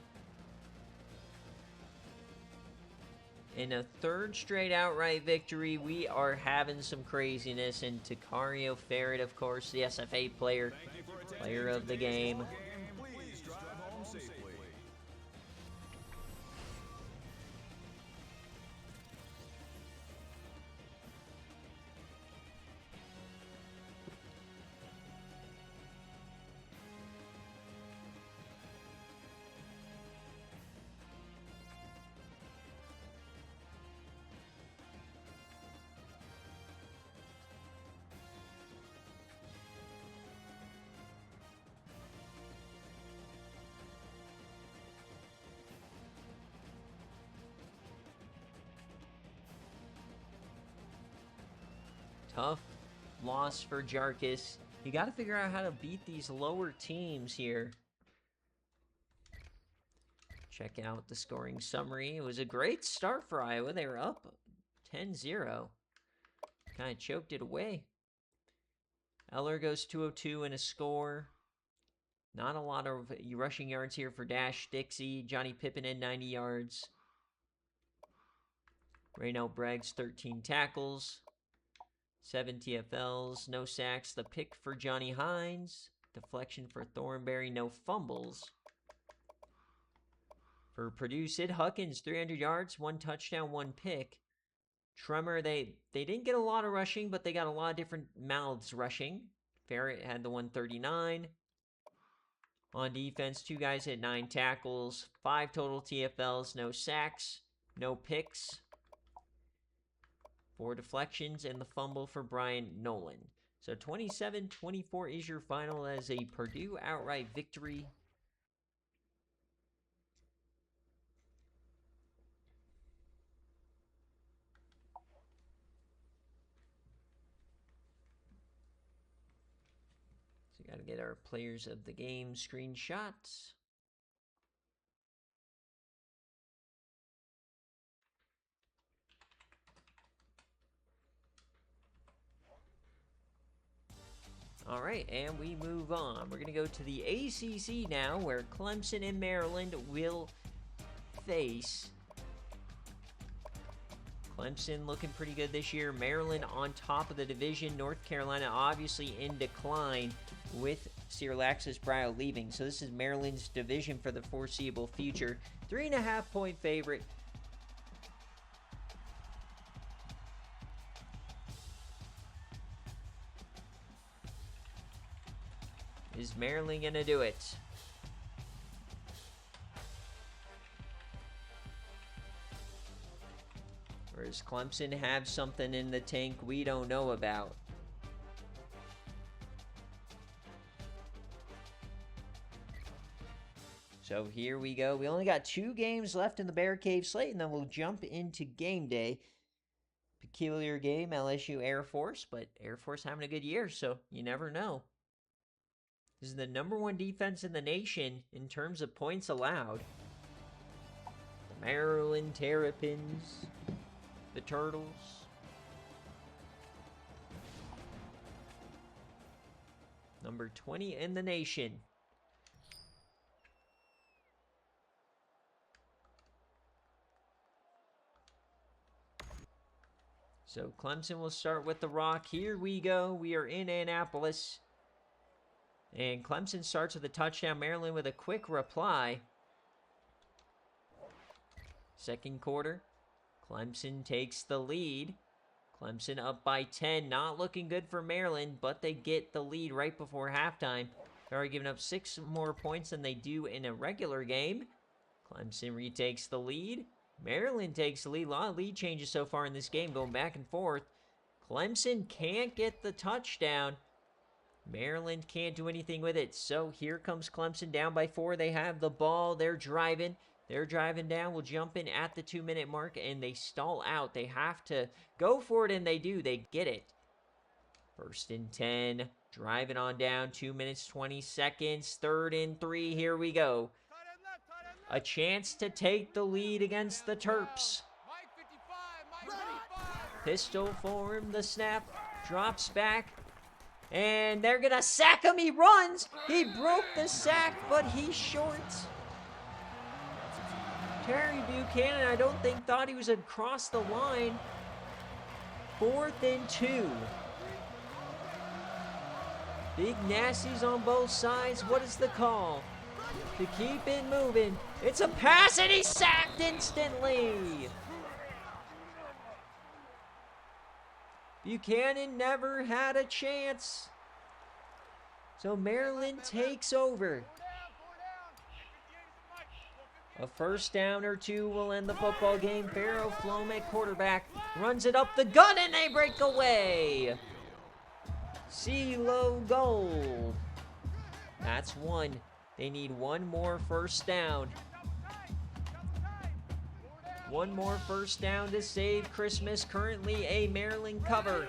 In a 3rd straight outright victory, we are having some craziness. And Takario Ferret, of course, the SFA player of the game. Please drive home safely. Tough loss for Jarkus. You got to figure out how to beat these lower teams here. Check out the scoring summary. It was a great start for Iowa. They were up 10-0. Kind of choked it away. Eller goes 202 and a score. Not a lot of rushing yards here for Dash Dixie. Johnny Pippen in 90 yards. Raynell Braggs 13 tackles. 7 TFLs, no sacks. The pick for Johnny Hines. Deflection for Thornberry, no fumbles. For Purdue, Sid Huckins, 300 yards, 1 touchdown, 1 pick. Tremor, they didn't get a lot of rushing, but they got a lot of different mouths rushing. Ferret had the 139. On defense, 2 guys hit 9 tackles, 5 total TFLs, no sacks, no picks. 4 deflections and the fumble for Brian Nolan. So 27-24 is your final as a Purdue outright victory. So got to get our players of the game screenshots. All right, and we move on. We're going to go to the ACC now, where Clemson and Maryland will face. Clemson looking pretty good this year. Maryland on top of the division. North Carolina obviously in decline with Sirlaxis Brow leaving. So this is Maryland's division for the foreseeable future. 3.5-point favorite. Is Maryland going to do it? Or does Clemson have something in the tank we don't know about? So here we go. We only got 2 games left in the BearCave slate, and then we'll jump into game day. Peculiar game, LSU Air Force, but Air Force having a good year, so you never know. This is the #1 defense in the nation in terms of points allowed. The Maryland Terrapins, the Turtles. Number 20 in the nation. So Clemson will start with the rock. Here we go. We are in Annapolis. And Clemson starts with a touchdown. Maryland with a quick reply. Second quarter. Clemson takes the lead. Clemson up by 10. Not looking good for Maryland, but they get the lead right before halftime. They're already giving up 6 more points than they do in a regular game. Clemson retakes the lead. Maryland takes the lead. A lot of lead changes so far in this game, going back and forth. Clemson can't get the touchdown. Maryland can't do anything with it. So here comes Clemson down by 4. They have the ball. They're driving. They're driving down. We'll jump in at the 2-minute mark, and they stall out. They have to go for it, and they do. They get it. 1st and 10. Driving on down. 2 minutes, 20 seconds. 3rd and 3. Here we go. A chance to take the lead against the Terps. Pistol form, the snap, drops back, and they're going to sack him. He runs. He broke the sack, but he's short. Terry Buchanan, I don't think, thought he was across the line. 4th and 2. Big nasties on both sides. What is the call? To keep it moving. It's a pass, and he's sacked instantly. Buchanan never had a chance. So Maryland takes over. A 1st down or 2 will end the football game. Pharaoh Flom at quarterback. Runs it up the gut, and they break away. CeeLo Gold. That's 1. They need 1 more 1st down. 1 more 1st down to save Christmas. Currently a Maryland cover.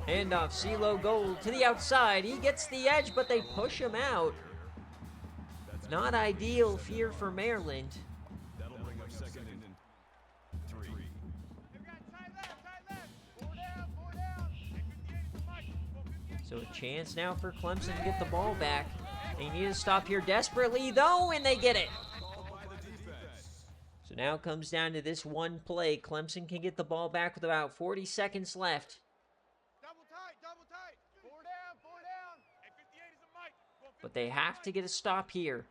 Handoff, CeeLo Gold to the outside. He gets the edge, but they push him out. Not ideal here for Maryland. That'll bring up 2nd and 3. So a chance now for Clemson to get the ball back. They need to stop here desperately, though, and they get it. So now it comes down to this one play. Clemson can get the ball back with about 40 seconds left. Double tight. 4 down. But they have to get a stop here.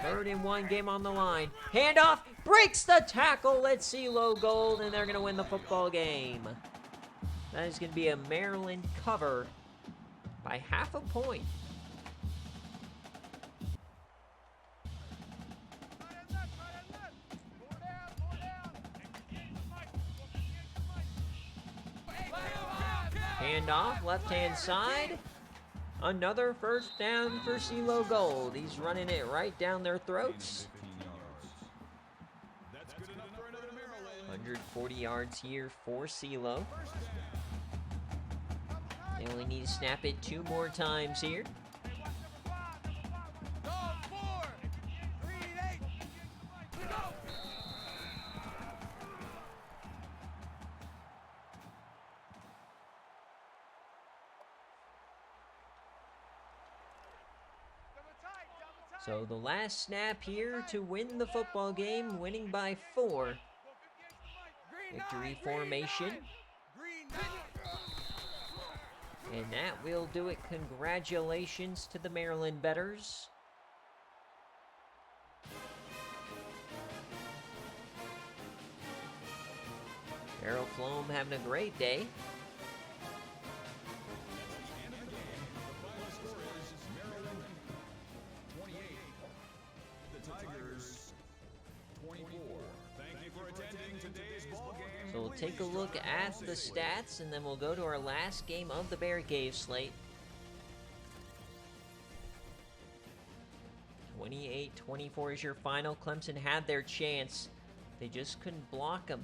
3rd and 1, game on the line. Handoff, breaks the tackle. Let's see CeeLo Gold, and they're going to win the football game. That is going to be a Maryland cover by half a point. Handoff, left-hand side. Another 1st down for CeeLo Gold. He's running it right down their throats. 140 yards here for CeeLo. They only need to snap it 2 more times here. So the last snap here to win the football game, winning by 4. Victory formation. And that will do it. Congratulations to the Maryland bettors. Pharaoh Flom having a great day. So we'll take a look at the stats, and then we'll go to our last game of the BearCave slate. 28-24 is your final. Clemson had their chance. They just couldn't block them.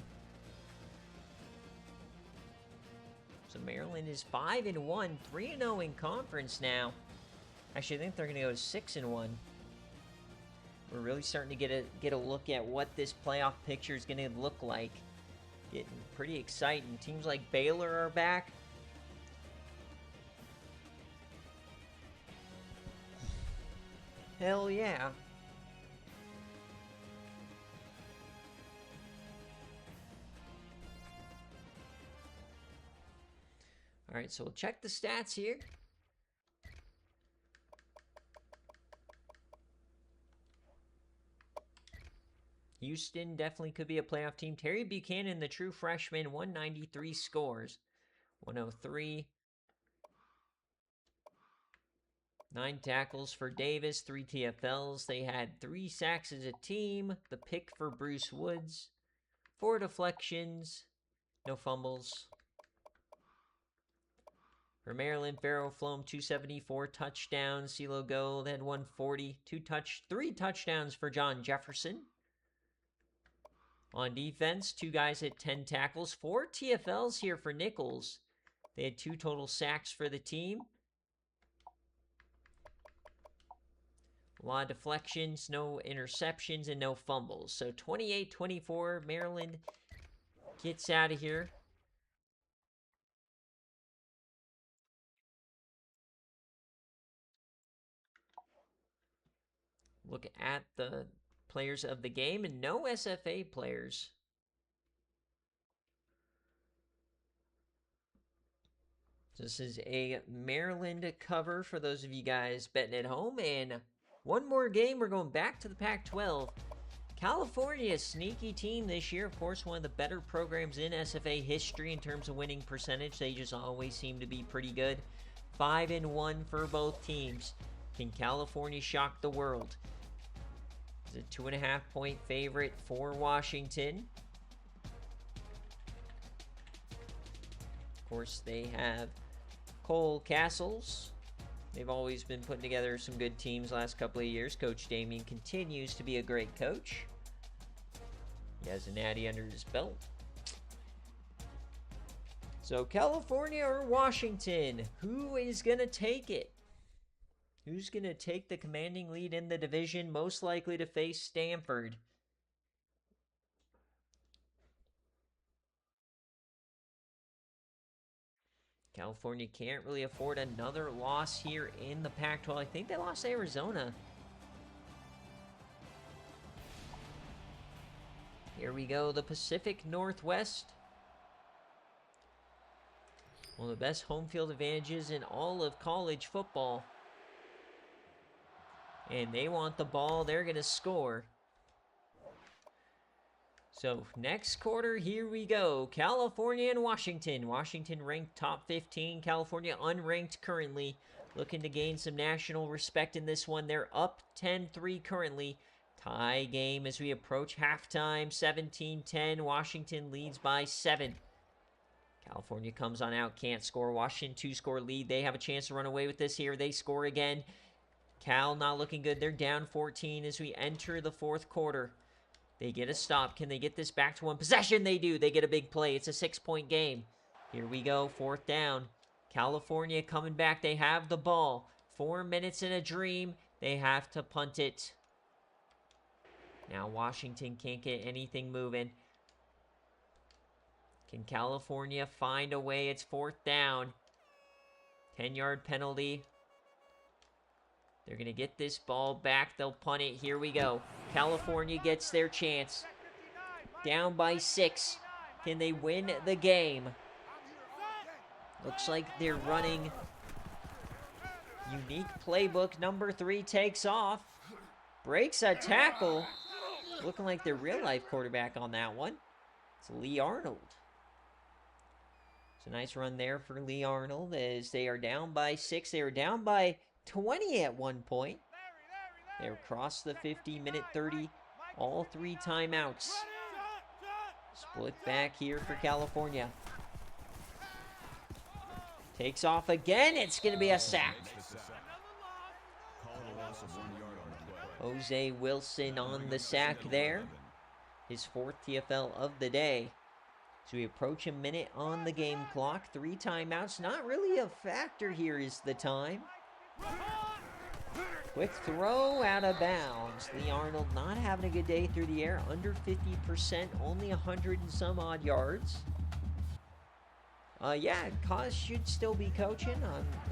So Maryland is 5-1, 3-0 in conference now. Actually, I think they're going to go 6-1. We're really starting to get a look at what this playoff picture is going to look like. Getting pretty exciting. Teams like Baylor are back. Hell yeah. All right, so we'll check the stats here. Houston definitely could be a playoff team. Terry Buchanan, the true freshman, 193 scores. 103. 9 tackles for Davis, 3 TFLs. They had 3 sacks as a team. The pick for Bruce Woods. 4 deflections. No fumbles. For Maryland, Pharaoh Flom, 274 touchdowns. CeeLo Gold had 140. 3 touchdowns for John Jefferson. On defense, 2 guys hit 10 tackles. 4 TFLs here for Nichols. They had 2 total sacks for the team. A lot of deflections, no interceptions, and no fumbles. So 28-24, Maryland gets out of here. Look at the players of the game, and no SFA players. This is a Maryland cover for those of you guys betting at home. And one more game, we're going back to the Pac-12. California, sneaky team this year. Of course, one of the better programs in SFA history in terms of winning percentage. They just always seem to be pretty good. 5-1 for both teams. Can California shock the world? It's a 2.5-point favorite for Washington. Of course, they have Cole Castles. They've always been putting together some good teams last couple of years. Coach Damien continues to be a great coach. He has a natty under his belt. So California or Washington, who is going to take it? Who's going to take the commanding lead in the division, most likely to face Stanford? California can't really afford another loss here in the Pac-12. I think they lost to Arizona. Here we go, the Pacific Northwest. One of the best home field advantages in all of college football. And they want the ball. They're going to score. So next quarter, here we go. California and Washington. Washington ranked top 15. California unranked currently. Looking to gain some national respect in this one. They're up 10-3 currently. Tie game as we approach halftime. 17-10. Washington leads by 7. California comes on out. Can't score. Washington 2-score lead. They have a chance to run away with this here. They score again. Cal not looking good. They're down 14 as we enter the fourth quarter. They get a stop. Can they get this back to one possession? They do. They get a big play. It's a 6-point game. Here we go. 4th down. California coming back. They have the ball. 4 minutes in a dream. They have to punt it. Now Washington can't get anything moving. Can California find a way? It's 4th down. 10-yard penalty. They're going to get this ball back. They'll punt it. Here we go. California gets their chance. Down by 6. Can they win the game? Looks like they're running unique playbook. Number 3 takes off. Breaks a tackle. Looking like their real-life quarterback on that one. It's Lee Arnold. It's a nice run there for Lee Arnold as they are down by 6. They were down by 20 at one point. They were across the 50, minute 30, all 3 timeouts. Split back here for California. Takes off again. It's going to be a sack. Call it a loss of 1 yard on the play. Jose Wilson on the sack there. His 4th TFL of the day. So we approach a minute on the game clock. 3 timeouts. Not really a factor here is the time. Quick throw out of bounds. Lee Arnold not having a good day through the air. Under 50%. Only 100 and some odd yards. Yeah, Kaz should still be coaching.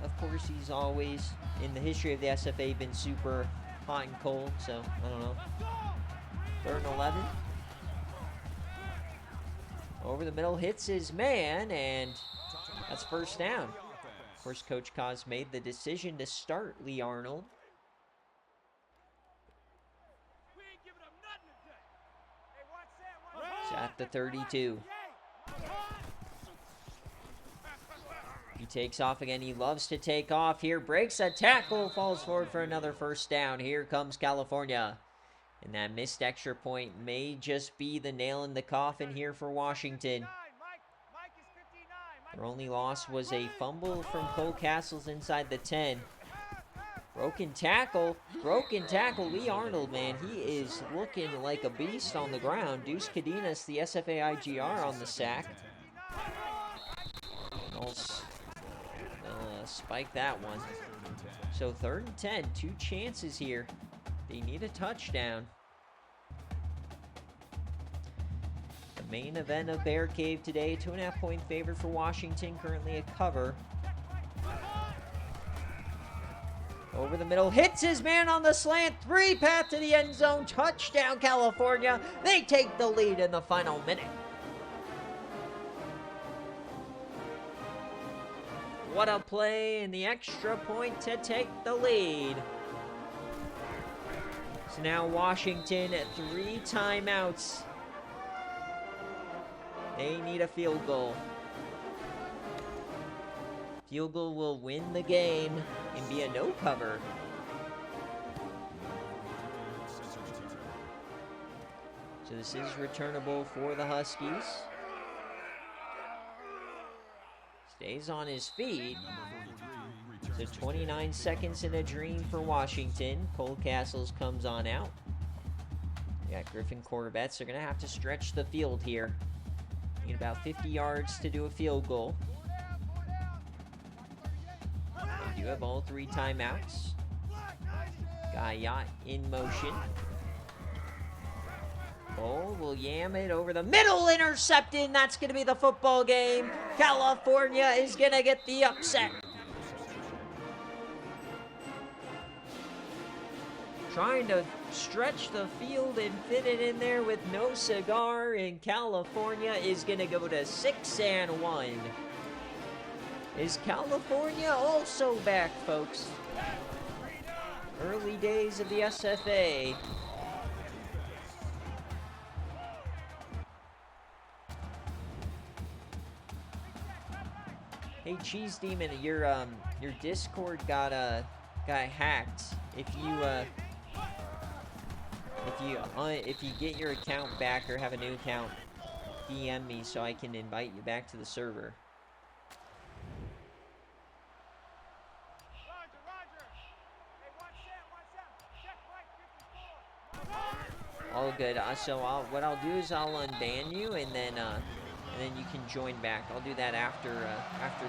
Of course, he's always, in the history of the SFA, been super hot and cold. So, I don't know. 3rd and 11. Over the middle, hits his man, and that's first down. Of course, Coach Kaz made the decision to start Lee Arnold. He's at the 32. He takes off again. He loves to take off here. Breaks a tackle. Falls forward for another first down. Here comes California. And that missed extra point may just be the nail in the coffin here for Washington. Their only loss was a fumble from Cole Castles inside the 10. Broken tackle. Broken tackle. Lee Arnold, man, he is looking like a beast on the ground. Deuce Cadenas, the SFA IGR on the sack. They'll spike that one. So 3rd and 10. 2 chances here. They need a touchdown. The main event of BearCave today. 2.5 point favorite for Washington. Currently a cover. Over the middle, hits his man on the slant, 3 path to the end zone, touchdown California. They take the lead in the final minute. What a play, and the extra point to take the lead. So now Washington at 3 timeouts. They need a field goal. Field goal will win the game and be a no cover. So this is returnable for the Huskies. Stays on his feet. So 29 seconds in a dream for Washington. Cole Castles comes on out. We got Griffin Corvettes. They're going to have to stretch the field here. Need about 50 yards to do a field goal. They do have all 3 timeouts. Guyot in motion. Cole will yam it over the middle, intercepted. That's going to be the football game. California is going to get the upset. Trying to stretch the field and fit it in there with no cigar, and California is going to go to 6-1. Is California also back, folks? Early days of the SFA. Hey, Cheese Demon, your Discord got hacked. If you get your account back or have a new account, DM me so I can invite you back to the server. All good. So what I'll do is I'll unban you, and then you can join back. I'll do that after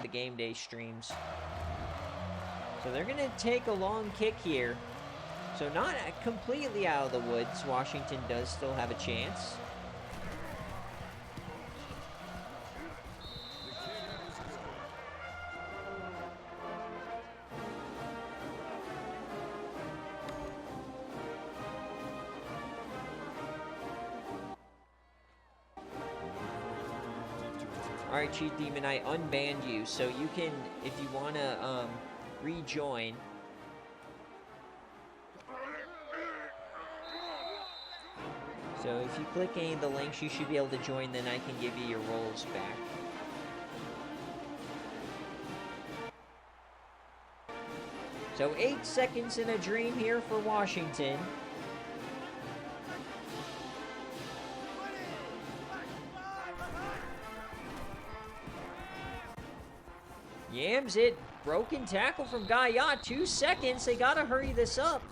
the game day streams. So they're gonna take a long kick here. So not completely out of the woods. Washington does still have a chance. Alright, Cheat Demon, I unbanned you, so you can, if you want to rejoin. So if you click any of the links, you should be able to join, then I can give you your roles back. So 8 seconds in a dream here for Washington. Yams it. Broken tackle from Gaia. 2 seconds. They got to hurry this up.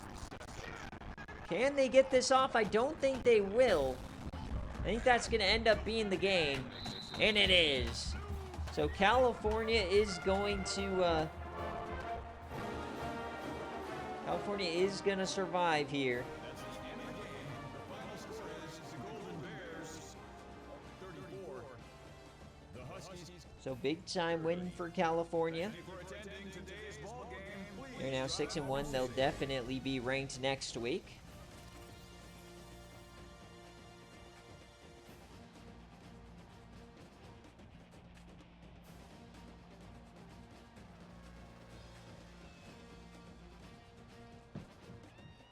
Can they get this off? I don't think they will. I think that's going to end up being the game. And it is. So California is going to... California is going to survive here. So big time win for California. They're now 6-1. They'll definitely be ranked next week.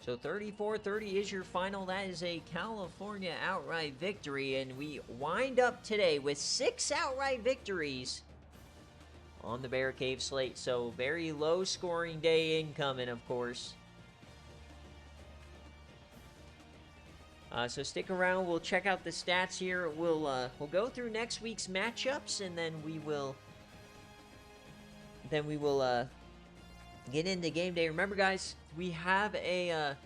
So 34-30 is your final. That is a California outright victory. And we wind up today with 6 outright victories on the BearCave slate. So very low scoring day incoming, of course. So stick around. We'll check out the stats here. We'll go through next week's matchups, and then we will get into game day. Remember, guys, we have a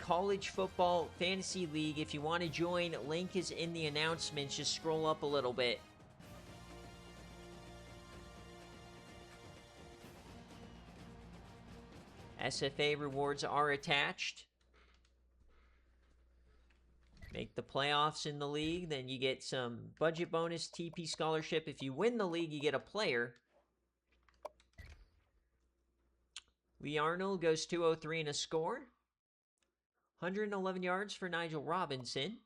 college football fantasy league. If you want to join, link is in the announcements. Just scroll up a little bit. SFA rewards are attached. Make the playoffs in the league, then you get some budget bonus, TP scholarship. If you win the league, you get a player. Lee Arnold goes 203 and a score. 111 yards for Nigel Robinson.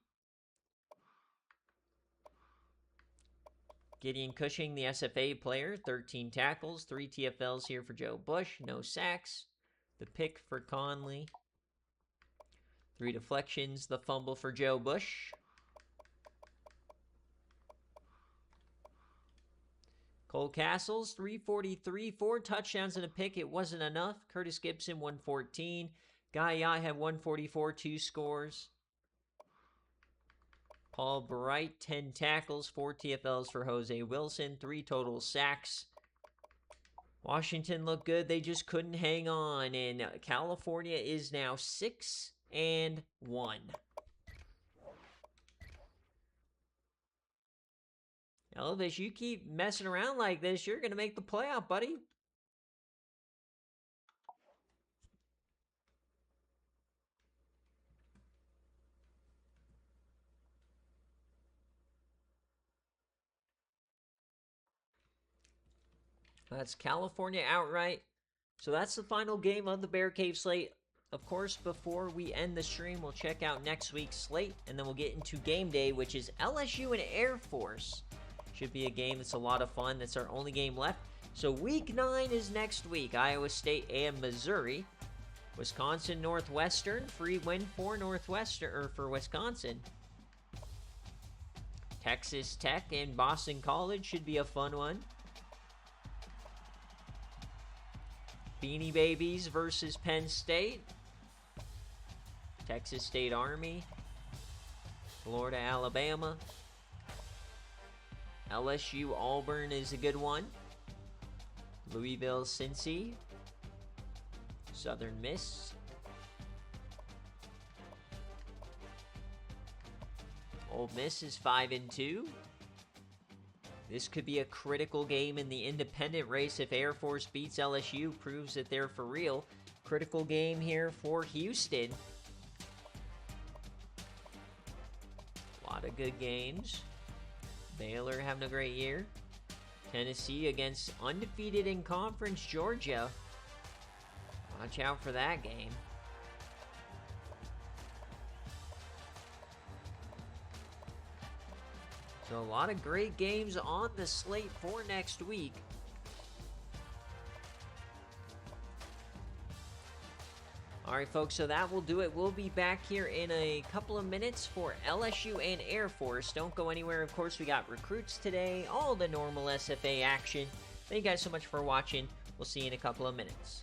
Gideon Cushing, the SFA player, 13 tackles, 3 TFLs here for Joe Bush, no sacks. The pick for Conley. 3 deflections, the fumble for Joe Bush. Cole Castles, 343, 4 touchdowns and a pick. It wasn't enough. Curtis Gibson, 114. Gaia had 144, 2 scores. Paul Bright, 10 tackles, 4 TFLs for Jose Wilson, 3 total sacks. Washington looked good. They just couldn't hang on. And California is now 6-1. Elvis, you keep messing around like this, you're going to make the playoff, buddy. That's California outright. So that's the final game of the BearCave slate. Of course, before we end the stream, we'll check out next week's slate, and then we'll get into game day, which is LSU and Air Force. Should be a game that's a lot of fun. That's our only game left. So week 9 is next week. Iowa State and Missouri. Wisconsin Northwestern. Free win for Northwestern, or for Wisconsin. Texas Tech and Boston College should be a fun one. Beanie Babies versus Penn State. Texas State Army. Florida Alabama. LSU Auburn is a good one. Louisville Cincy. Southern Miss. Ole Miss is 5-2. This could be a critical game in the independent race. If Air Force beats LSU, proves that they're for real. Critical game here for Houston. A lot of good games. Baylor having a great year. Tennessee against undefeated in conference Georgia. Watch out for that game. So a lot of great games on the slate for next week. Alright folks, so that will do it. We'll be back here in a couple of minutes for LSU and Air Force. Don't go anywhere. Of course, we got recruits today, all the normal SFA action. Thank you guys so much for watching. We'll see you in a couple of minutes.